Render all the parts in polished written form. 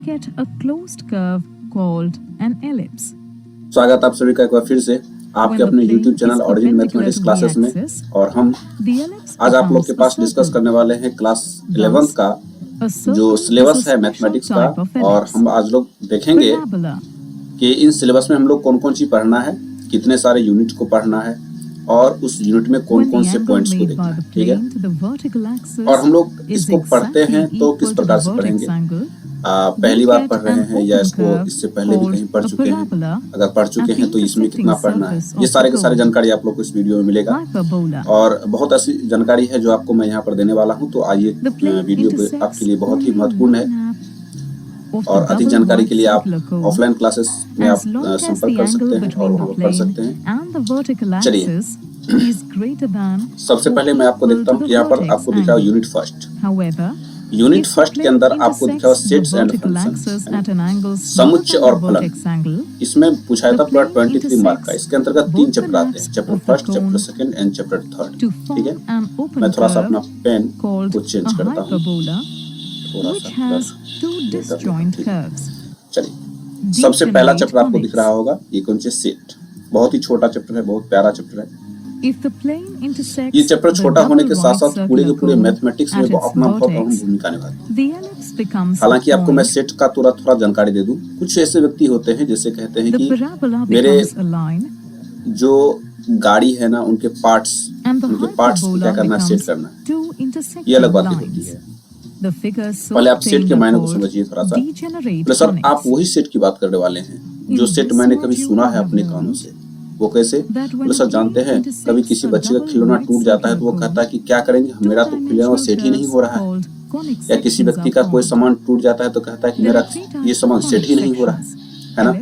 get a closed curve called an ellipse. स्वागत आप सभी का एक बार फिर से आपके अपने YouTube channel origin mathematics classes में। और हम आज आप लोग के पास डिस्कस करने वाले हैं क्लास 11th का जो सिलेबस है मैथमेटिक्स का। और हम आज लोग देखेंगे कि इन सिलेबस में हम लोग कौन कौन सी पढ़ना है, कितने सारे यूनिट को पढ़ना है और उस यूनिट में कौन कौन से पॉइंट्स को देखना है। ठीक है, और हम लोग इसको पढ़ते हैं तो किस प्रकार से पढ़ेंगे। पहली बार पढ़ रहे हैं या इसको इससे पहले भी कहीं पढ़ चुके हैं, अगर पढ़ चुके हैं तो इसमें कितना पढ़ना है, ये सारे के सारे जानकारी आप लोग को इस वीडियो में मिलेगा। और बहुत ऐसी जानकारी है जो आपको मैं यहाँ पर देने वाला हूँ, तो आइए वीडियो आपके लिए बहुत ही महत्वपूर्ण है। और अधिक जानकारी के लिए आप ऑफलाइन क्लासेस में आप संपर्क कर सकते हैं और वहाँ पर पढ़ सकते हैं। चलिए, सबसे पहले मैं आपको देखता हूँ कि यहाँ पर आपको दिख रहा है यूनिट फर्स्ट। यूनिट फर्स्ट के अंदर आपको दिखा हुआ सेट्स एंड फंक्शन, समुच्चय और फलन। इसमें पूछा था पूरा 23 मार्क का। इसके अंतर्गत 3 चैप्टर आते हैं, chapter first, chapter second and chapter third. ठीक है, मैं थोड़ा सा अपना पेन को चेंज करता हूँ, थोड़ा सा। चलिए, सबसे पहला चैप्टर आपको दिख रहा होगा, ये कौन से सेट। बहुत ही छोटा चैप्टर है, बहुत प्यारा चैप्टर है। ये चैप्टर छोटा होने के साथ साथ पूरे के पूरे मैथमेटिक्स में अपना बहुत अहम भूमिका निभाता है। हालांकि आपको मैं सेट का थोड़ा जानकारी दे दूं। कुछ ऐसे व्यक्ति होते हैं जैसे कहते हैं कि मेरे जो गाड़ी है ना, उनके पार्ट्स क्या करना, सेट करना, ये अलग बात होती है। पहले आप सेट के मायने को समझिए थोड़ा सा। सर, आप वही सेट की बात करने वाले हैं जो सेट मैंने कभी सुना है अपने कानों से। वो कैसे? बोले सर, जानते हैं कभी किसी बच्चे का खिलौना टूट जाता है तो वो कहता है कि क्या करेंगे, मेरा तो खिलौना सेट ही नहीं हो रहा है। या किसी व्यक्ति का कोई सामान टूट जाता है तो कहता है कि मेरा ये सामान सेट ही नहीं हो रहा है ना।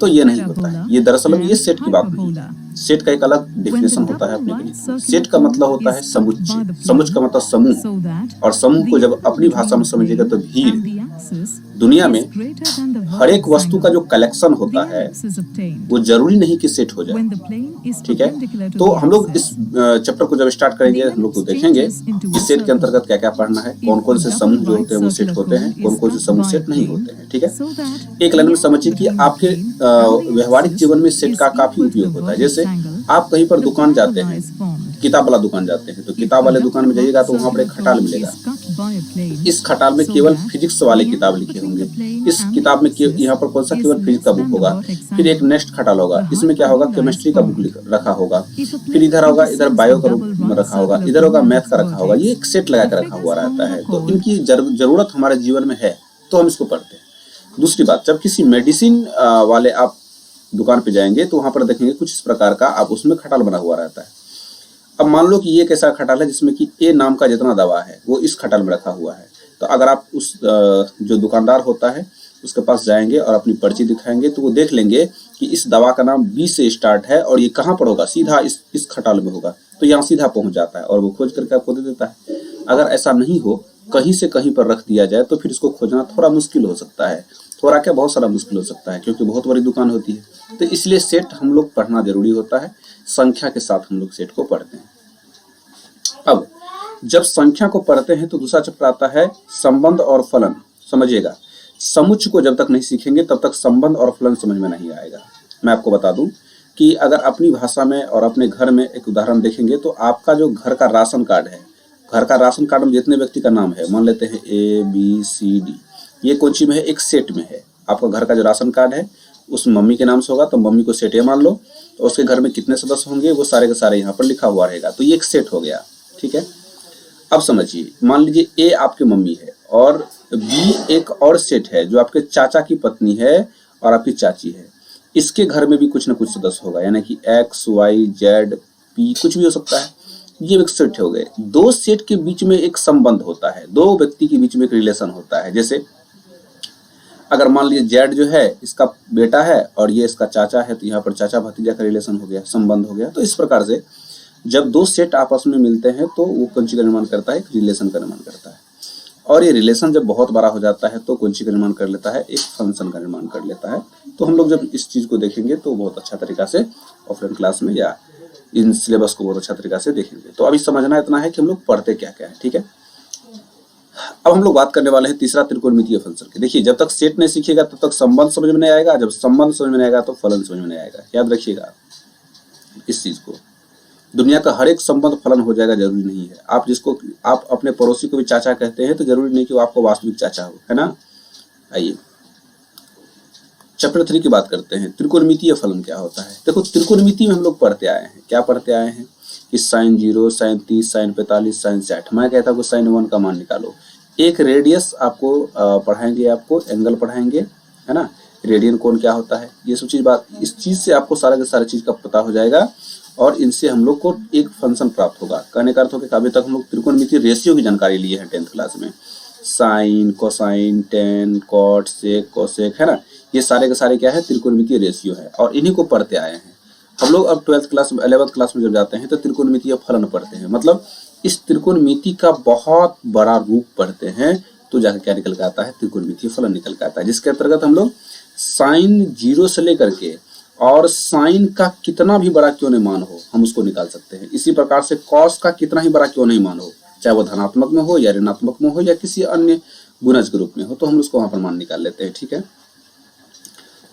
तो ये नहीं होता है, ये दरअसल ये सेट की बात नहीं है। सेट का एक अलग डेफिनेशन होता है अपने लिए। सेट का मतलब होता है समुच्चय, समुच्चय का मतलब समूह। और समूह को जब अपनी भाषा में समझिएगा तो भीड़। दुनिया में हर एक वस्तु का जो कलेक्शन होता है वो जरूरी नहीं कि सेट हो जाए। ठीक है, तो हम लोग इस चैप्टर को जब स्टार्ट करेंगे हम लोग को देखेंगे कि सेट के अंतर्गत क्या क्या पढ़ना है, कौन कौन से समूह जो होते हैं वो सेट होते हैं, कौन कौन से समूह सेट नहीं होते हैं। ठीक है, एक लाइन में समझिए कि आपके व्यवहारिक जीवन में सेट का काफी उपयोग होता है। जैसे आप कहीं पर दुकान जाते हैं, किताब वाला दुकान जाते हैं, तो किताब वाले दुकान में जाइएगा तो वहाँ पर एक खटाल मिलेगा। इस खटाल में केवल फिजिक्स वाले किताब लिखे होंगे। इस किताब में यहाँ पर कौन सा केवल फिजिक्स का बुक होगा। फिर एक नेक्स्ट खटाल होगा, इसमें क्या होगा, केमिस्ट्री का बुक रखा होगा। फिर इधर होगा, इधर बायो का बुक रखा होगा, इधर होगा मैथ का रखा होगा। ये एक सेट लगा कर रखा हुआ रहता है। तो इनकी जरूरत हमारे जीवन में है तो हम इसको पढ़ते हैं। दूसरी बात, जब किसी मेडिसिन वाले आप दुकान पे जाएंगे तो वहां पर देखेंगे कुछ इस प्रकार का आप उसमें खटाल बना हुआ रहता है। अब मान लो कि ये कैसा खटाल है जिसमें कि ए नाम का जितना दवा है वो इस खटाल में रखा हुआ है। तो अगर आप उस जो दुकानदार होता है उसके पास जाएंगे और अपनी पर्ची दिखाएंगे तो वो देख लेंगे कि इस दवा का नाम बी से स्टार्ट है और ये कहाँ पर होगा, सीधा इस खटाल में होगा। तो यहाँ सीधा पहुंच जाता है और वो खोज करके आपको दे देता है। अगर ऐसा नहीं हो, कहीं से कहीं पर रख दिया जाए तो फिर इसको खोजना थोड़ा मुश्किल हो सकता है। थोड़ा क्या, बहुत सारा मुश्किल हो सकता है, क्योंकि बहुत बड़ी दुकान होती है। तो इसलिए सेट हम लोग पढ़ना जरूरी होता है। संख्या के साथ हम लोग सेट को पढ़ते हैं। अब जब संख्या को पढ़ते हैं तो दूसरा चैप्टर आता है संबंध और फलन। समझिएगा, समुच्चय को जब तक नहीं सीखेंगे तब तक संबंध और फलन समझ में नहीं आएगा। मैं आपको बता दूं कि अगर अपनी भाषा में और अपने घर में एक उदाहरण देखेंगे तो आपका जो घर का राशन कार्ड है, घर का राशन कार्ड में जितने व्यक्ति का नाम है, मान लेते हैं ABCD, ये कौन सी में है, एक सेट में है। आपका घर का जो राशन कार्ड है उस मम्मी के नाम से होगा तो मम्मी को सेट ए मान लो। तो उसके घर में कितने सदस्य होंगे वो सारे के सारे यहाँ पर लिखा हुआ रहेगा। तो ये एक सेट हो गया। ठीक है, अब समझिए, मान लीजिए ए आपकी मम्मी है और बी एक और सेट है जो आपके चाचा की पत्नी है और आपकी चाची है। इसके घर में भी कुछ ना कुछ सदस्य होगा, यानी कि X, Y, Z, P कुछ भी हो सकता है। ये एक सेट हो गए। दो सेट के बीच में एक संबंध होता है, दो व्यक्ति के बीच में एक रिलेशन होता है। जैसे अगर मान लीजिए जेड जो है इसका बेटा है और ये इसका चाचा है, तो यहाँ पर चाचा भतीजा का रिलेशन हो गया, संबंध हो गया। तो इस प्रकार से जब दो सेट आपस में मिलते हैं तो वो कुंची का निर्माण करता है, एक रिलेशन का निर्माण करता है। और ये रिलेशन जब बहुत बड़ा हो जाता है तो कुंची का निर्माण कर लेता है, एक फंक्शन का निर्माण कर लेता है। तो हम लोग जब इस चीज को देखेंगे तो बहुत अच्छा तरीका से ऑफलाइन क्लास में या इन सिलेबस को बहुत अच्छा तरीका से देखेंगे। तो अभी समझना इतना है कि हम लोग पढ़ते क्या क्या है। ठीक है, अब हम लोग बात करने वाले हैं तीसरा त्रिकोणमितीय फंक्शन की। देखिए, जब तक सेट नहीं सीखिएगा तब तक संबंध समझ में नहीं आएगा, जब संबंध समझ में नहीं आएगा तो फलन समझ में नहीं आएगा। याद रखिएगा इस चीज को। दुनिया का हर एक संबंध फलन हो जाएगा जरूरी नहीं है। आप अपने पड़ोसी को भी चाचा कहते हैं तो जरूरी नहीं कि वो आपको वास्तविक चाचा हो, है ना। आइए चैप्टर 3 की बात करते हैं। त्रिकोणमितीय फलन क्या होता है। देखो, त्रिकोणमिति में हम लोग पढ़ते आए हैं, क्या पढ़ते आए हैं कि sin 0, sin 30, sin 45, sin 60। मैं कहता हूँ sin 1 का मान निकालो। एक रेडियस आपको पढ़ाएंगे, आपको एंगल पढ़ाएंगे, है ना। रेडियन कोण क्या होता है, ये सब चीज इस चीज से आपको सारा के सारा चीज का पता हो जाएगा और इनसे हम लोग को एक फंक्शन प्राप्त होगा। कहने का अर्थ हो कि अभी तक हम लोग त्रिकोणमितीय रेशियो की जानकारी लिए हैं 10th क्लास में। साइन, कोसाइन, टेन, कॉट, सेक, कोसेक, है ना। ये सारे के सारे क्या है, त्रिकोणमितीय रेशियो है और इन्हीं को पढ़ते आए हैं हम लोग। अब 12th क्लास में 11th क्लास में जब जाते हैं तो त्रिकोणमितीय फलन पढ़ते हैं, मतलब इस त्रिकोणमिति का बहुत बड़ा रूप पढ़ते हैं तो जाकर क्या निकल के आता है, त्रिकोणमितीय फलन निकल के आता है, जिसके अंतर्गत हम लोग साइन 0 से लेकर के और साइन का कितना भी बड़ा क्यों नहीं मान हो हम उसको निकाल सकते हैं। इसी प्रकार से कॉस का कितना ही बड़ा क्यों नहीं मान हो, चाहे वो धनात्मक में हो या ऋणात्मक में हो या किसी अन्य गुणज के रूप में हो, तो हम उसको वहां पर मान निकाल लेते हैं। ठीक है,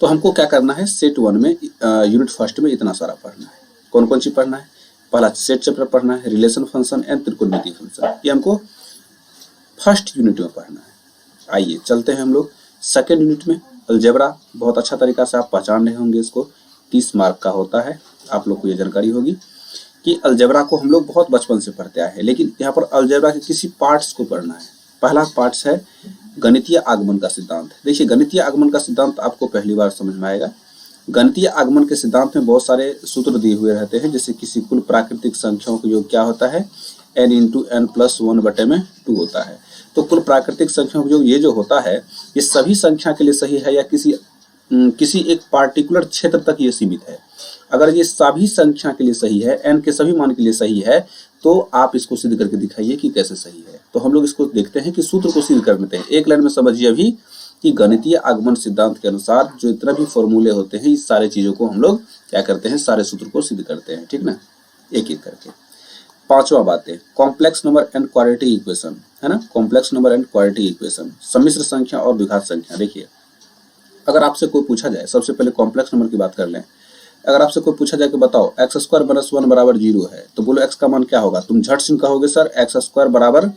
तो हमको क्या करना है, सेट 1 में यूनिट फर्स्ट में इतना सारा पढ़ना है। कौन कौन सी पढ़ना है, पहला सेट चैप्टर पढ़ना है, रिलेशन फंक्शन एंड त्रिकोणमितीय फंक्शन, ये हमको फर्स्ट यूनिट में पढ़ना है। आइए चलते हैं हम लोग सेकेंड यूनिट में। अलजेब्रा बहुत अच्छा तरीका से आप पहचान रहे होंगे, इसको 30 मार्क का होता है। आप लोग को ये जानकारी होगी कि अलजेब्रा को हम लोग बहुत बचपन से पढ़ते आए हैं, लेकिन यहाँ पर अलजेब्रा के किसी पार्ट्स को पढ़ना है। पहला पार्ट्स है गणितीय आगमन का सिद्धांत। देखिए, गणितीय आगमन का सिद्धांत आपको पहली बार समझ में आएगा। गणितीय आगमन के सिद्धांत में बहुत सारे सूत्र दिए हुए रहते हैं, जैसे किसी कुल प्राकृतिक संख्याओं का योग क्या होता है, n × n+1/2 होता है। तो कुल प्राकृतिक संख्याओं का योग ये जो होता है ये सभी संख्या के लिए सही है या किसी एक पार्टिकुलर क्षेत्र तक ये सीमित है। अगर ये सभी संख्या के लिए सही है, n के सभी मान के लिए सही है, तो आप इसको सिद्ध करके दिखाइए कि कैसे सही है। तो हम लोग इसको देखते हैं कि सूत्र को सिद्ध कर देते हैं। एक लाइन में समझिए अभी कि गणितीय आगमन सिद्धांत के अनुसार जो इतना भी फॉर्मूले होते हैं, इस सारे चीजों को हम लोग क्या करते हैं, सारे सूत्र को सिद्ध करते हैं। ठीक ना, एक एक करके। पांचवा बात है complex number and quadratic equation, है ना। Complex number and quadratic equation, सम्मिश्र संख्या और द्विघात संख्या। देखिए, अगर आपसे कोई पूछा जाए, सबसे पहले कॉम्प्लेक्स नंबर की बात कर लें। अगर आपसे कोई पूछा जाए कि बताओ x² - 1 बराबर 0 है, तो बोलो x का मान क्या होगा। तुम झट से कहोगे सर x² बराबर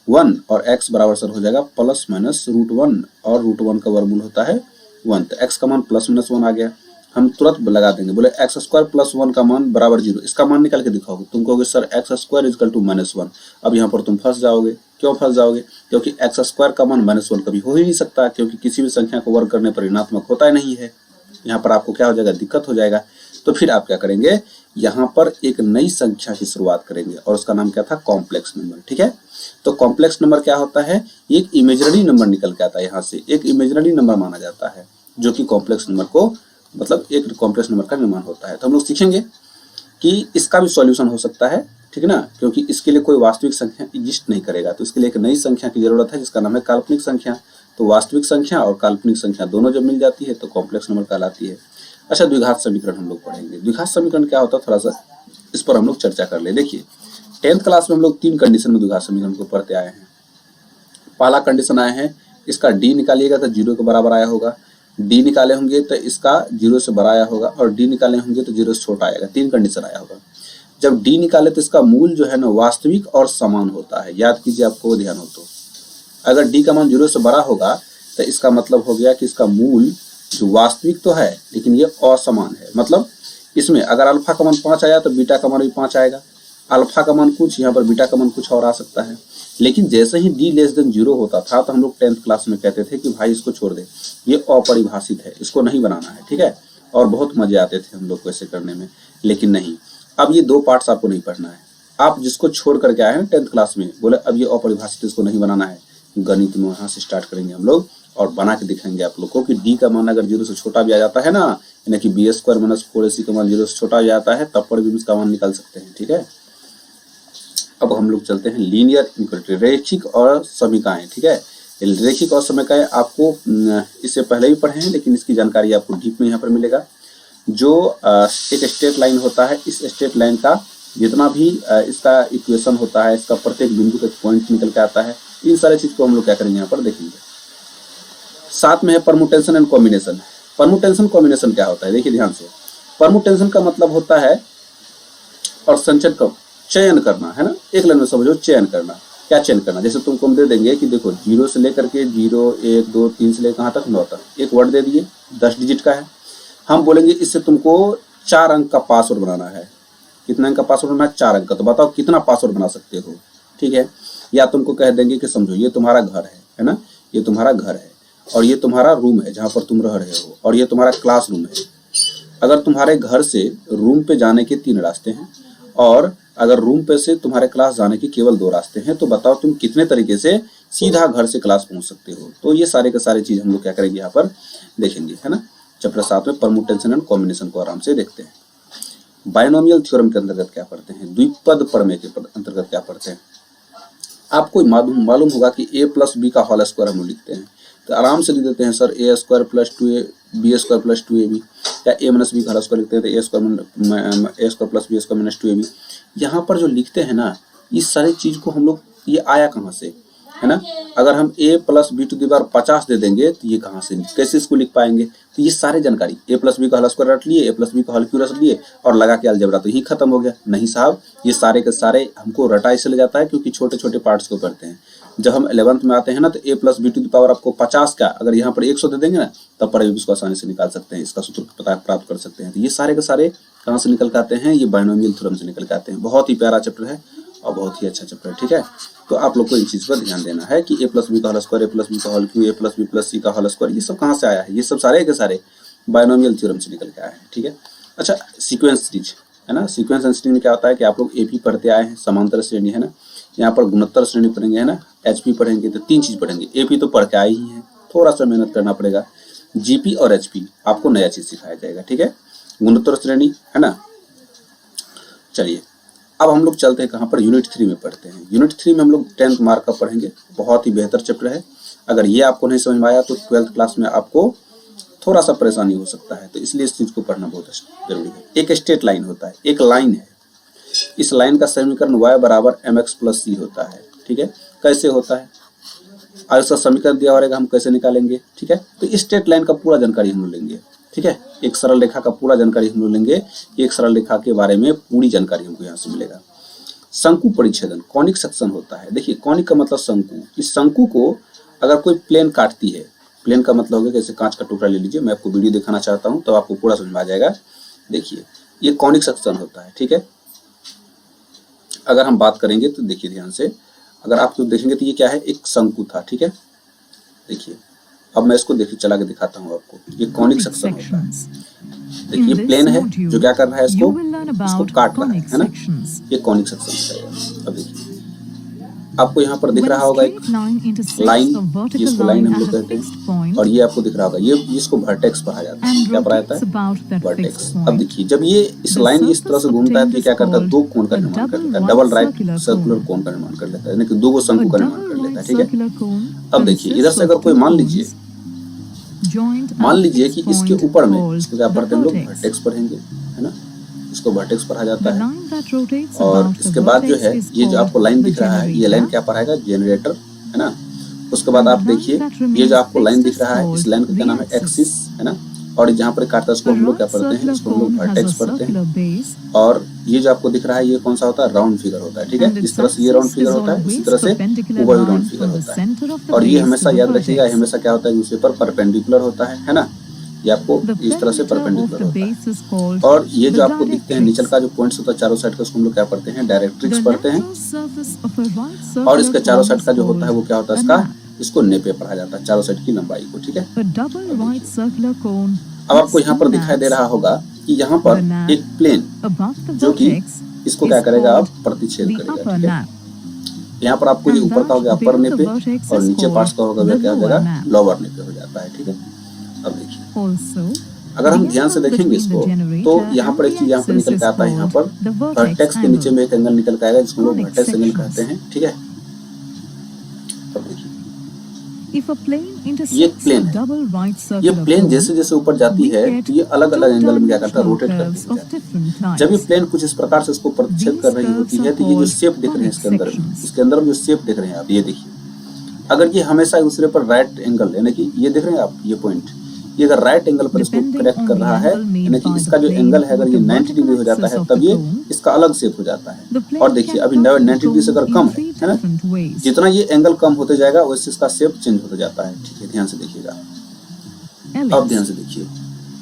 1 और x बराबर सर हो जाएगा +-√1 और √1 का वर्गमूल होता है 1, तो x का मान +-1 आ गया। हम तुरंत लगा देंगे, बोले x² + 1 का मान बराबर 0, इसका मान निकाल के दिखाओगे। तुम कहोगे सर x² = -1। अब यहाँ पर तुम फंस जाओगे। क्यों फंस जाओगे, क्योंकि x² का मान -1 कभी हो ही नहीं सकता, क्योंकि किसी भी संख्या को वर्ग करने पर ऋणात्मक होता ही नहीं है। यहाँ पर आपको क्या हो जाएगा, दिक्कत हो जाएगा। तो फिर आप क्या करेंगे, यहाँ पर एक नई संख्या की शुरुआत करेंगे और उसका नाम क्या था, कॉम्प्लेक्स नंबर। ठीक है, तो कॉम्प्लेक्स नंबर क्या होता है, एक इमेजिनरी नंबर निकल के आता है। यहाँ से एक इमेजिनरी नंबर माना जाता है जो कि कॉम्प्लेक्स नंबर को, मतलब एक कॉम्प्लेक्स नंबर का निर्माण होता है। तो हम लोग सीखेंगे कि इसका भी सॉल्यूशन हो सकता है, ठीक है ना, क्योंकि इसके लिए कोई वास्तविक संख्या एग्जिस्ट नहीं करेगा। तो इसके लिए एक नई संख्या की जरूरत है जिसका नाम है काल्पनिक संख्या। तो वास्तविक संख्या और काल्पनिक संख्या दोनों जब मिल जाती है तो कॉम्प्लेक्स नंबर कहलाती है। अच्छा, द्विघात समीकरण हम लोग पढ़ेंगे। द्विघात समीकरण क्या होता है, थोड़ा सा इस पर हम लोग चर्चा कर ले। देखिए, 10th क्लास में हम लोग 3 कंडीशन में द्विघात समीकरण को पढ़ते आए हैं। पहला कंडीशन आया है, इसका डी निकालिएगा तो 0 के बराबर आया होगा, डी निकाले होंगे तो इसका 0 से बड़ा आया होगा, और डी निकाले होंगे तो 0 से छोटा आएगा। 3 कंडीशन आया होगा। जब डी निकाले तो इसका मूल जो है ना वास्तविक और समान होता है। याद कीजिए, आपको ध्यान हो तो अगर डी का मान 0 से बड़ा होगा तो इसका मतलब हो गया कि इसका मूल जो वास्तविक तो है लेकिन ये असमान है। मतलब इसमें अगर अल्फा का मान 5 आया तो बीटा का मान भी 5 आएगा। अल्फा का मान कुछ, यहाँ पर बीटा का मान कुछ और आ सकता है। लेकिन जैसे ही d < 0 होता था तो हम लोग 10th क्लास में कहते थे कि भाई इसको छोड़ दे, ये अपरिभाषित है, इसको नहीं बनाना है। ठीक है, और बहुत मजे आते थे हम लोग को ऐसे करने में। लेकिन नहीं, अब ये 2 पार्ट्स आपको नहीं पढ़ना है। आप जिसको छोड़ करके आए हैं 10th क्लास में, बोले अब ये अपरिभाषित, इसको नहीं बनाना है। गणित में वहां से स्टार्ट करेंगे हम लोग और बना के दिखाएंगे आप लोग को कि डी का मान अगर 0 से छोटा भी आ जाता है ना, यानी कि b² - 4ac का मान 0 से छोटा आ जाता है, तब पर भी इसका मान निकाल सकते हैं। ठीक है, अब हम लोग चलते हैं लीनियर इनक्वालिटी, रैखिक और समीकाएं। ठीक है, रैखिक और समीकाएं आपको इससे पहले भी पढ़े हैं, लेकिन इसकी जानकारी आपको डीप में यहाँ पर मिलेगा। जो एक स्ट्रेट लाइन होता है, इस स्ट्रेट लाइन का जितना भी इसका इक्वेशन होता है, इसका प्रत्येक बिंदु का पॉइंट निकल के आता है, इन सारे चीज को हम लोग क्या करेंगे यहाँ पर देखेंगे। साथ में है permutation and combination. Permutation combination क्या होता है, देखिए ध्यान से। परमुटेशन का मतलब होता है और संचयन का चयन करना, है ना, एक लाइन में समझो, चयन करना। क्या चयन करना, जैसे तुमको हम दे देंगे कि देखो 0 से लेकर के 0 1 2 3 से लेकर कहाँ तक 9 तक एक वर्ड दे दिए, 10 डिजिट का है। हम बोलेंगे इससे तुमको 4 अंक का पासवर्ड बनाना है। कितना अंक का पासवर्ड बनाना है, 4 अंक का। तो बताओ कितना पासवर्ड बना सकते हो, ठीक है। या तुमको कह देंगे कि समझो ये तुम्हारा घर है ना, ये तुम्हारा घर है और ये तुम्हारा रूम है जहाँ पर तुम रह रहे हो, और ये तुम्हारा क्लास रूम है। अगर तुम्हारे घर से रूम पे जाने के 3 रास्ते हैं और अगर रूम पे से तुम्हारे क्लास जाने के केवल 2 रास्ते हैं, तो बताओ तुम कितने तरीके से सीधा घर से क्लास पहुंच सकते हो। तो ये सारे के सारे चीज हम लोग क्या करेंगे यहाँ पर देखेंगे, है ना। चैप्टर 7 में परमुटेशन एंड कॉम्बिनेशन को आराम से देखते हैं। बायनोमियल थ्योरम के अंतर्गत क्या पढ़ते हैं, द्विपद प्रमेय के अंतर्गत क्या पढ़ते हैं। आपको मालूम होगा कि a + b का होल स्क्वायर हम लोग लिखते हैं, तो आराम से लिख देते हैं sir a² + 2a b² + 2ab, या a - b का होल स्क्वायर लिखते हैं तो a² + b² - 2ab। यहाँ पर जो लिखते हैं ना, इस सारी चीज को हम लोग, ये आया कहाँ से, है ना। अगर हम a + b² 50 दे देंगे तो ये कहाँ से, कैसे इसको लिख पाएंगे। तो ये सारे जानकारी a + b का होल स्क्वायर रट लिए, a + b का होल क्यूब रट लिए और लगा के अलजेब्रा, तो यही खत्म हो गया। नहीं साहब, ये सारे के सारे हमको रटा इसलिए जाता है क्योंकि छोटे छोटे पार्ट्स को करते हैं। जब हम 11th में आते हैं ना, तो a + b² आपको 50 का अगर यहाँ पर 100 दे देंगे ना, तब पर इसको आसानी से निकाल सकते हैं, इसका सूत्र प्राप्त कर सकते हैं। तो ये सारे के सारे कहाँ से निकल के आते हैं, ये बायनोमियल थ्योरम से निकल के आते हैं। बहुत ही प्यारा चैप्टर है और बहुत ही अच्छा चैप्टर है, ठीक है। तो आप लोग को इन चीज पर ध्यान देना है कि a + b का होल स्क्वायर, a + b का whole cube, a + b + c का होल स्क्वायर, ये सब कहाँ से आया है, ये सब सारे के सारे बायनोमियल थ्योरम से निकल के आए हैं, ठीक है। अच्छा, सीक्वेंस सीरीज है ना, सीक्वेंस एंड सीरीज में क्या होता है कि आप लोग AP पढ़ते आए हैं, समांतर श्रेणी, है ना। यहाँ पर गुणोत्तर श्रेणी पढ़ेंगे, है ना, HP पढ़ेंगे, तो 3 चीज पढ़ेंगे। AP तो पढ़ के आए ही हैं, थोड़ा सा मेहनत करना पड़ेगा। GP और HP आपको नया चीज सिखाया जाएगा, ठीक है। गुणोत्तर श्रेणी, है ना। चलिए अब हम लोग चलते हैं कहाँ पर, यूनिट 3 में पढ़ते हैं। यूनिट 3 में हम लोग 10th मार्क का पढ़ेंगे। बहुत ही बेहतर चैप्टर है। अगर ये आपको नहीं समझ में आया तो 12th क्लास में आपको थोड़ा सा परेशानी हो सकता है, तो इसलिए इस चीज को पढ़ना बहुत जरूरी है। एक स्ट्रेट लाइन होता है, एक लाइन है, इस लाइन का समीकरण y = mx + c होता है, ठीक है। कैसे होता है, और इसका समीकरण दिया रहेगा, हम कैसे निकालेंगे, ठीक है। तो इस स्ट्रेट लाइन का पूरा जानकारी हम लोग लेंगे, ठीक है। एक सरल रेखा का पूरा जानकारी हम लोग लेंगे, एक सरल रेखा के बारे में पूरी जानकारी हमको यहाँ से मिलेगा। शंकु परिच्छेदन, कॉनिक सेक्शन होता है। देखिए कॉनिक का मतलब शंकु। इस शंकु को अगर कोई प्लेन काटती है, प्लेन का मतलब होगा जैसे कांच का टुकड़ा ले लीजिए, मैं आपको वीडियो दिखाना चाहता हूँ तो आपको पूरा समझ में आ जाएगा। देखिए ये कॉनिक सेक्शन होता है, ठीक है। अगर हम बात करेंगे तो देखिए ध्यान से, अगर आप तो देखेंगे तो ये क्या है, एक शंकु था, ठीक है। देखिए अब मैं इसको देखिए चला के दिखाता हूँ आपको। ये कॉनिक सेक्शन होता है। देखिए प्लेन है जो क्या कर रहा है, इसको काट रहा है ना, ये कॉनिक सेक्शन है। अब देखिए आपको यहाँ पर दिख रहा होगा एक लाइन, जिसको लाइन हम लोग कहते हैं, और ये आपको दिख रहा होगा, ये इसको वर्टेक्स कहा जाता है। क्या पढ़ा जाता है, वर्टेक्स। अब देखिए जब ये इस लाइन इस तरह से घूमता है तो क्या करता है, 2 कोण का निर्माण कर लेता है, डबल राइट सर्कुलर कोण का निर्माण कर लेता है, यानी कि 2 शंकु का निर्माण कर लेता है, ठीक है। अब देखिए इधर से अगर कोई मान लीजिए कि इसके ऊपर में, इसको क्या पढ़ते हैं हम लोग, वर्टेक्स पढ़ेंगे, है ना, इसको वर्टेक्स पढ़ा जाता है। और इसके बाद जो है ये जो आपको लाइन दिख रहा है, ये लाइन क्या पढ़ाएगा, जनरेटर, है ना। उसके बाद आप देखिए ये जो आपको लाइन दिख रहा है, इस लाइन का क्या नाम है, एक्सिस, है ना। और जहाँ पर काटता है उसको हम लोग क्या पढ़ते हैं, इसको हम लोग वर्टेक्स पढ़ते हैं। और ये जो आपको दिख रहा है ये कौन सा होता है, राउंड फिगर होता है, ठीक है। इस तरह से ये राउंड फिगर होता है, इसी तरह से ऊपर भी राउंड फिगर होता है। और ये हमेशा याद रखिएगा, हमेशा क्या होता है, दूसरे पर परपेंडिकुलर होता है ना। ये आपको इस तरह से परपेंडिकुलर होता है। और ये जो आपको दिखते हैं नीचे का जो पॉइंट्स होता है चारों साइड का, उसको हम लोग क्या पढ़ते हैं, डायरेक्ट्रिक्स पढ़ते हैं। और इसके चारों साइड का जो होता है वो क्या होता है, इसको नेपे पढ़ा जाता है, चारों साइड की लंबाई को, ठीक है। अब आपको यहाँ पर दिखाई दे रहा होगा कि यहाँ पर एक प्लेन जो कि इसको क्या करेगा, आप प्रतिच्छेद करेगा, ठीक है। यहाँ पर आपको ये ऊपर का हो गया अपर नेपे और नीचे पार्ट्स का होगा क्या हो जाएगा, लोअर नेपे हो जाता है, ठीक है। अब देखिए अगर हम ध्यान से देखेंगे इसको तो यहाँ पर एक चीज यहाँ पर निकल के आता है, यहाँ पर वर्टेक्स के नीचे में एक एंगल निकल के आएगा जिसको लोग वर्टेक्स एंगल कहते हैं, ठीक है। अब देखिए If a plane ये intersects प्लेन a है, double right ये circular प्लेन cone, जैसे जैसे ऊपर जाती we है get तो ये अलग अलग two एंगल में क्या करता है, dimensional रोटेट करती curves है of different जब ये types. प्लेन कुछ इस प्रकार से उसको प्रतिच्छेद These कर रही curves होती are है तो ये जो called शेप दिख रहे हैं conic इसके अंदर हम जो शेप देख रहे हैं आप ये देखिए, अगर ये हमेशा एक दूसरे पर राइट एंगल यानी कि ये देख रहे हैं आप ये पॉइंट, ये अगर राइट एंगल पर इसको Depending करेक्ट on कर the रहा है angle made यानी कि by इसका the जो plane एंगल है अगर with ये the 90 डिग्री हो vertical जाता axis है of तब the ये cone, इसका अलग शेप हो जाता है। the plane और देखिए can अभी cut the 90 डिग्री से अगर cone कम in three है ना, different ways. जितना ये एंगल कम होते जाएगा वैसे इसका शेप चेंज होते जाता है। ठीक है, ध्यान से देखिएगा, अब ध्यान Ellipse. से देखिए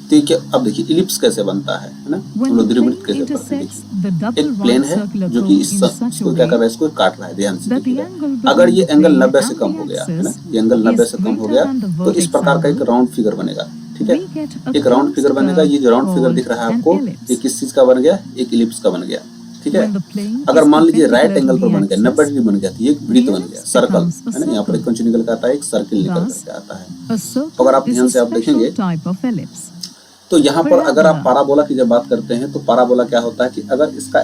ठीक है। अब देखिए इलिप्स कैसे बनता है ना, When हम लोग the द्विवृत्त plane कैसे पढ़ते हैं। intersects देखिए the double एक प्लेन right है circular जो कि cone in such a इसको क्या कर way रहा है, इसको काट रहा है। ध्यान से that the देखिएगा, angle अगर between ये the एंगल plane 90 से and कम the हो गया है ना, axis ये एंगल 90 is से कम हो greater गया than the तो इस vertex प्रकार का एक angle, राउंड फिगर बनेगा। ठीक है, we get a एक राउंड closed फिगर बनेगा। ये जो curve राउंड फिगर दिख called रहा है an आपको, ellipse. ये किस चीज का बन गया, एक इलिप्स का बन गया। ठीक है, When the plane अगर is मान लीजिए राइट perpendicular एंगल to पर the बन गया, 90 axis, डिग्री बन गया तो ये एक वृत्त the बन गया, ellipse सर्कल becomes a है ना, यहाँ पर एक circle. कौन निकल के आता है, एक सर्किल निकल Thus, करके आता है। a अगर circle आप is ध्यान a से आप special देखेंगे type of ellipse. तो यहाँ पर अगर आप Parabola. पाराबोला की जब बात करते हैं तो पाराबोला क्या होता है कि अगर इसका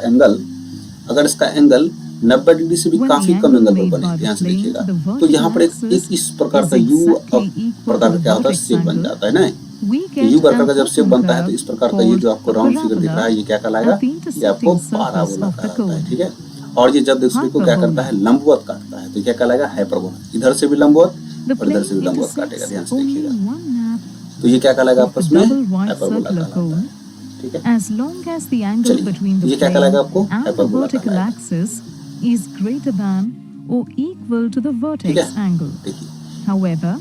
एंगल 90 डिग्री से भी When the काफी कम angle एंगल पर made बने, by the ध्यान से plane देखिएगा, to the तो यहाँ पर vertical एक axis इस प्रकार is का यू exactly equal प्रकार to का the क्या होता है, vertex शेप बन angle, जाता है ना। we तो get यू प्रकार an का जब शेप open बनता है तो curve इस प्रकार का ये called जो आपको a राउंड फिगर दिख रहा है ये क्या कहलाएगा, at the ये आपको intersecting surface parabola of the कहलाता है। cone. ठीक है, और ये जब दूसरे को क्या करता है, लंबवत काटता है तो क्या कहलाएगा, हाइपरबोला। इधर से भी लंबवत The और इधर plane से भी लंबवत काटेगा, intersects ध्यान से only देखिएगा, one half तो ये क्या कहलाएगा of आपस the में, double right हाइपरबोला circular कहलाता cone. है। ठीक है, As long as the angle चलिए between the ये क्या plane कहलाएगा आपको, and the हाइपरबोला vertical कहलाएगा। axis is greater than or equal to the ठीक vertex है, angle. देखिए However,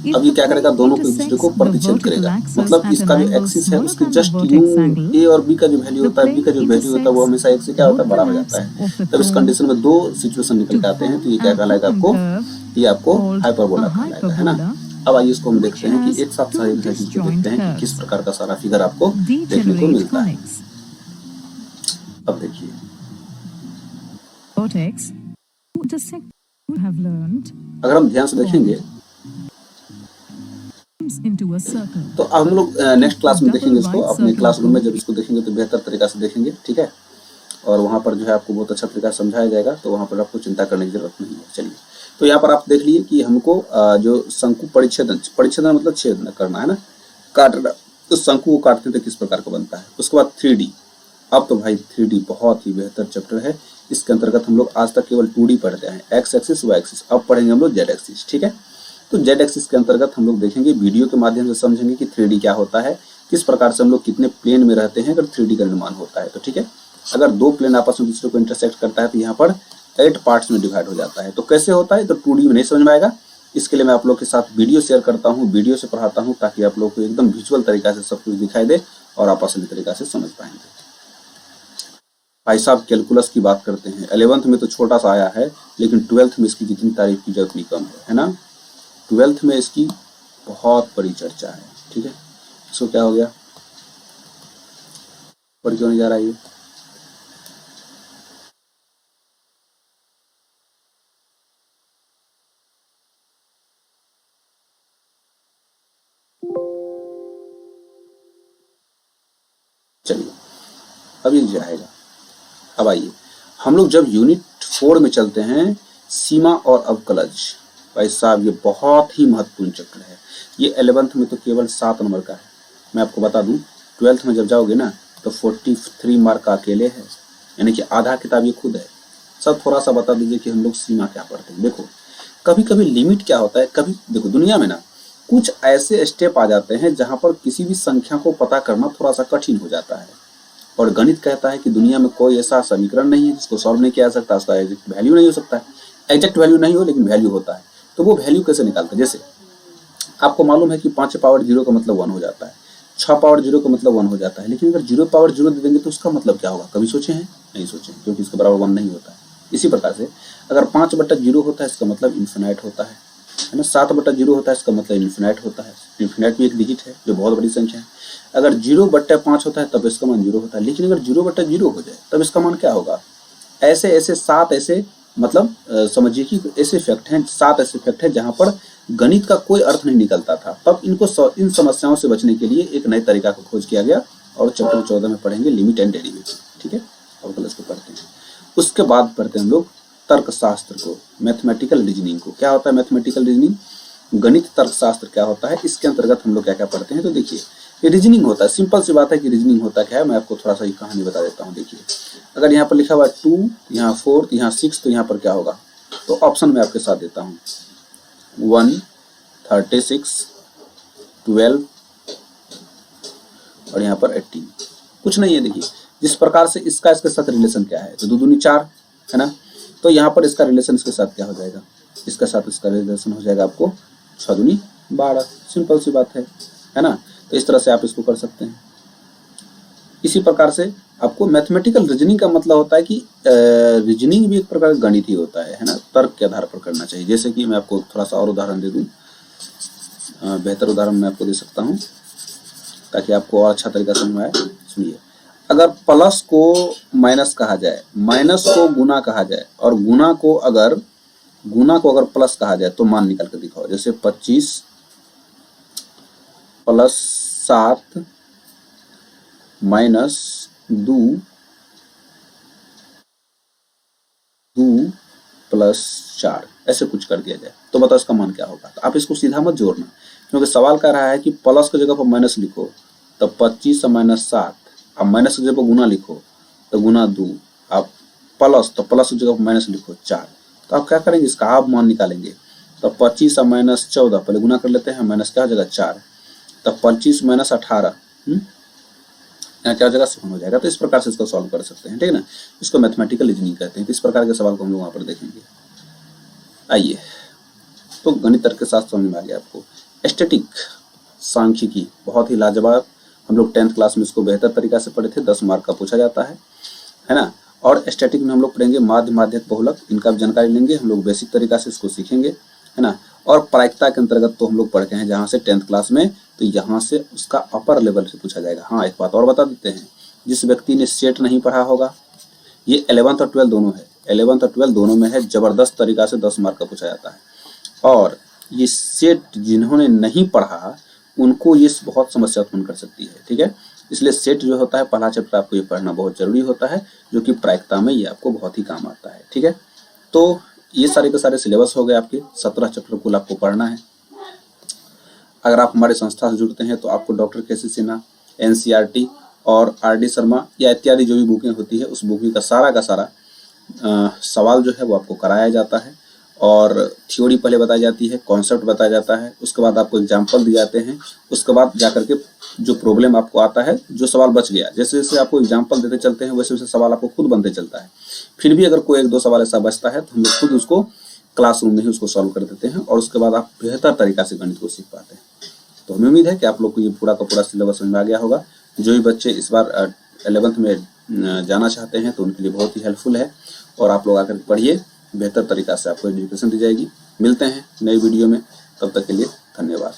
if अब ये the क्या करेगा, plane दोनों को एक दूसरे को intersects the प्रतिच्छेद vertical करेगा। axis मतलब at इसका an जो angle एक्सिस है smaller उसके than the just vertex angle, ए और बी का जो वैल्यू the होता है, बी का plane जो वैल्यू होता है वो हमेशा एक से क्या होता है, बड़ा हो जाता है। both the तब इस halves कंडीशन में दो सिचुएशन निकल to के आते हैं तो ये form क्या an कहलाएगा open आपको, curve ये आपको called हाइपरबोला a कहलाएगा, है ना। hyperbola, अब आइए इसको हम which देखते हैं has कि एक साथ two सारी चीज को disjoint देखते हैं कि curves. किस प्रकार का सारा फिगर आपको देखने को degenerate मिलता है। conics. अब देखिए Vertex intersect would have learned अगर हम ध्यान से देखेंगे into a circle. तो अब हम लोग नेक्स्ट क्लास में देखेंगे इसको, अपने क्लासरूम में जब इसको देखेंगे तो बेहतर तरीका से देखेंगे। ठीक है, और वहाँ पर जो है आपको बहुत अच्छा तरीका से समझाया जाएगा, तो वहाँ पर आपको चिंता करने की जरूरत नहीं है। चलिए, तो यहाँ पर आप देख लिए कि हमको जो शंकु परिच्छेदन मतलब छेद करना है ना, काटना, तो शंकु को काटते हैं तो किस प्रकार का बनता है। उसके बाद 3D, अब तो भाई 3D बहुत ही बेहतर चैप्टर है। इसके अंतर्गत हम लोग आज तक केवल 2D पढ़ते हैं, एक्स एक्सिस वाई एक्सिस, अब पढ़ेंगे हम लोग जेड एक्सिस। ठीक है, तो जेड एक्सिस के अंतर्गत हम लोग देखेंगे, वीडियो के माध्यम से समझेंगे कि 3D क्या होता है, किस प्रकार से हम लोग कितने प्लेन में रहते हैं अगर 3D का निर्माण होता है। तो ठीक है, अगर दो प्लेन आपस में दूसरे को इंटरसेक्ट करता है तो यहाँ पर 8 पार्ट्स में डिवाइड हो जाता है। तो कैसे होता है, तो 2D में नहीं समझ में आएगा, इसके लिए मैं आप लोग के साथ वीडियो शेयर करता हूँ, वीडियो से पढ़ाता हूँ, ताकि आप लोग को एकदम विजुअल तरीका से सब कुछ दिखाई दे और आप असली तरीका से समझ पाएंगे। भाई साहब कैलकुलस की बात करते हैं, 11th में तो छोटा सा आया है, लेकिन 12th में इसकी जितनी तारीफ की जाए उतनी कम है ना। 12th में इसकी बहुत बड़ी चर्चा है। ठीक है, इसको क्या हो गया, पढ़ क्यों नहीं जा रहा है ये, चलिए अब ये जाएगा। अब आइए हम लोग जब यूनिट 4 में चलते हैं, सीमा और अवकलज, भाई साहब ये बहुत ही महत्वपूर्ण चैप्टर है। ये 11th में तो केवल 7 नंबर का है, मैं आपको बता दूं 12th में जब जाओगे ना तो 43 मार्क का अकेले है, यानी कि आधा किताब ये खुद है। सब थोड़ा सा बता दीजिए कि हम लोग सीमा क्या पढ़ते हैं। देखो कभी कभी लिमिट क्या होता है, कभी देखो दुनिया में ना कुछ ऐसे स्टेप आ जाते हैं जहां पर किसी भी संख्या को पता करना थोड़ा सा कठिन हो जाता है, और गणित कहता है कि दुनिया में कोई ऐसा समीकरण नहीं है जिसको सॉल्व नहीं किया जा सकता, उसका एग्जैक्ट वैल्यू नहीं हो सकता है, एग्जैक्ट वैल्यू नहीं हो लेकिन वैल्यू होता है। तो वो वैल्यू कैसे निकालते हैं, जैसे आपको मालूम है कि 5 पावर 0 का मतलब 1 हो जाता है, 6 पावर 0 का मतलब 1 हो जाता है, लेकिन अगर 0 पावर 0 दे देंगे तो उसका मतलब क्या होगा, कभी सोचे हैं, नहीं सोचे, क्योंकि इसके बराबर 1 नहीं होता है। इसी प्रकार से अगर 5/0 होता है इसका मतलब इन्फिनाइट होता है ना, 7/0 होता है इसका मतलब इन्फिनाइट होता है। इन्फिनाइट भी एक डिजिट है जो बहुत बड़ी संख्या है। अगर 0/5 होता है तब इसका मान 0 होता है, लेकिन अगर 0/0 हो जाए तब इसका मान क्या होगा। ऐसे ऐसे 7 ऐसे मतलब समझिए कि ऐसे फैक्ट हैं, 7 ऐसे फैक्ट हैं जहां पर गणित का कोई अर्थ नहीं निकलता था। तब इनको इन समस्याओं से बचने के लिए एक नए तरीका को खोज किया गया, और चैप्टर 14 में पढ़ेंगे लिमिट एंड डेरिवेटिव। ठीक है, अब क्लास को पढ़ते हैं। उसके बाद पढ़ते हैं हम लोग तर्कशास्त्र को, मैथमेटिकल रीजनिंग को। क्या होता है मैथमेटिकल रीजनिंग, गणित तर्कशास्त्र क्या होता है, इसके अंतर्गत हम लोग क्या क्या पढ़ते हैं। तो देखिए ये रीजनिंग होता है, सिंपल सी बात है कि रीजनिंग होता क्या है, मैं आपको थोड़ा सा ये कहानी बता देता हूँ। देखिए अगर यहाँ पर लिखा हुआ है 2, यहाँ 4, यहाँ 6, तो यहाँ पर क्या होगा, तो ऑप्शन मैं आपके साथ देता हूँ 1, 36, 12 और यहाँ पर 18। कुछ नहीं है, देखिए जिस प्रकार से इसका इसके साथ रिलेशन क्या है, तो 2 दूनी 4 है ना, तो यहाँ पर इसका रिलेशन इसके साथ क्या हो जाएगा, इसके साथ इसका रिलेशन हो जाएगा आपको 6 दूनी 12। सिंपल सी बात है ना। तो इस तरह से आप इसको कर सकते हैं। इसी प्रकार से आपको मैथमेटिकल रीजनिंग का मतलब होता है कि रीजनिंग भी एक प्रकार का गणित ही होता है ना, तर्क के आधार पर करना चाहिए। जैसे कि मैं आपको थोड़ा सा और उदाहरण दे दूं, बेहतर उदाहरण मैं आपको दे सकता हूं ताकि आपको और अच्छा तरीका समझ में आए। सुनिए, अगर प्लस को माइनस कहा जाए, माइनस को गुना कहा जाए और गुना को अगर प्लस कहा जाए तो मान निकाल कर दिखाओ। जैसे 25 प्लस 7 माइनस 2 प्लस 4, ऐसे कुछ कर दिया जाए तो बताओ इसका मान क्या होगा। तो आप इसको सीधा मत जोड़ना, क्योंकि सवाल कह रहा है कि प्लस की जगह पर माइनस लिखो तो 25 माइनस 7, अब माइनस की जगह पर गुना लिखो तो गुना 2, आप प्लस तो प्लस की जगह पर माइनस लिखो 4। तो आप क्या करेंगे, इसका आप मान निकालेंगे। तो 25 माइनस 14, पहले गुना कर लेते हैं, माइनस क्या हो जाएगा 4, तब 25 माइनस 18, यहाँ क्या हो जाएगा 7 हो जाएगा। तो इस प्रकार से इसको सॉल्व कर सकते हैं, ठीक है ना। इसको मैथमेटिकल रीजनिंग कहते हैं। तो इस प्रकार के सवाल को हम लोग वहाँ पर देखेंगे। आइए, तो गणित तर्क के साथ समझ में आ गया आपको। एस्थेटिक सांख्यिकी बहुत ही लाजवाब, हम लोग 10th क्लास में इसको बेहतर तरीका से पढ़े थे, 10 मार्क का पूछा जाता है ना। और एस्थेटिक में हम लोग पढ़ेंगे माध्य, माध्यक, बहुलक, इनका भी जानकारी लेंगे हम लोग, बेसिक तरीका से इसको सीखेंगे, है ना। और प्रायिकता के अंतर्गत तो हम लोग पढ़ के हैं जहाँ से 10th क्लास में, तो यहाँ से उसका अपर लेवल से पूछा जाएगा। हाँ, एक बात और बता देते हैं, जिस व्यक्ति ने सेट नहीं पढ़ा होगा, ये 11th और 12th दोनों है, 11th और 12th दोनों में है, जबरदस्त तरीका से 10 मार्क का पूछा जाता है। और ये सेट जिन्होंने नहीं पढ़ा उनको ये बहुत समस्या उत्पन्न कर सकती है, ठीक है। इसलिए सेट जो होता है, पहला चैप्टर आपको ये पढ़ना बहुत जरूरी होता है, जो कि प्रायिकता में ये आपको बहुत ही काम आता है, ठीक है। तो ये सारे के सारे सिलेबस हो गए आपके, 17 चैप्टर कुल आपको पढ़ना है। अगर आप हमारे संस्था से जुड़ते हैं तो आपको डॉक्टर के.सी. सिन्हा, NCERT और R.D. शर्मा या इत्यादि जो भी बुकें होती है, उस बुक का सारा सवाल जो है वो आपको कराया जाता है। और थ्योरी पहले बताई जाती है, कॉन्सेप्ट बताया जाता है, उसके बाद आपको एग्जाम्पल दिए जाते हैं, उसके बाद जाकर के जो प्रॉब्लम आपको आता है, जो सवाल बच गया, जैसे जैसे आपको एग्जाम्पल देते चलते हैं वैसे वैसे सवाल आपको खुद बनते चलता है। फिर भी अगर कोई 1-2 सवाल ऐसा बचता है तो हम लोग खुद उसको क्लासरूम में ही उसको सॉल्व कर देते हैं और उसके बाद आप बेहतर तरीका से गणित को सीख पाते हैं। तो हमें उम्मीद है कि आप लोग को ये पूरा का पूरा सिलेबस समझ में आ गया होगा। जो भी बच्चे इस बार 11th में जाना चाहते हैं तो उनके लिए बहुत ही हेल्पफुल है, और आप लोग आकर पढ़िए, बेहतर तरीका से आपको एजुकेशन दी जाएगी। मिलते हैं नई वीडियो में, तब तक के लिए धन्यवाद।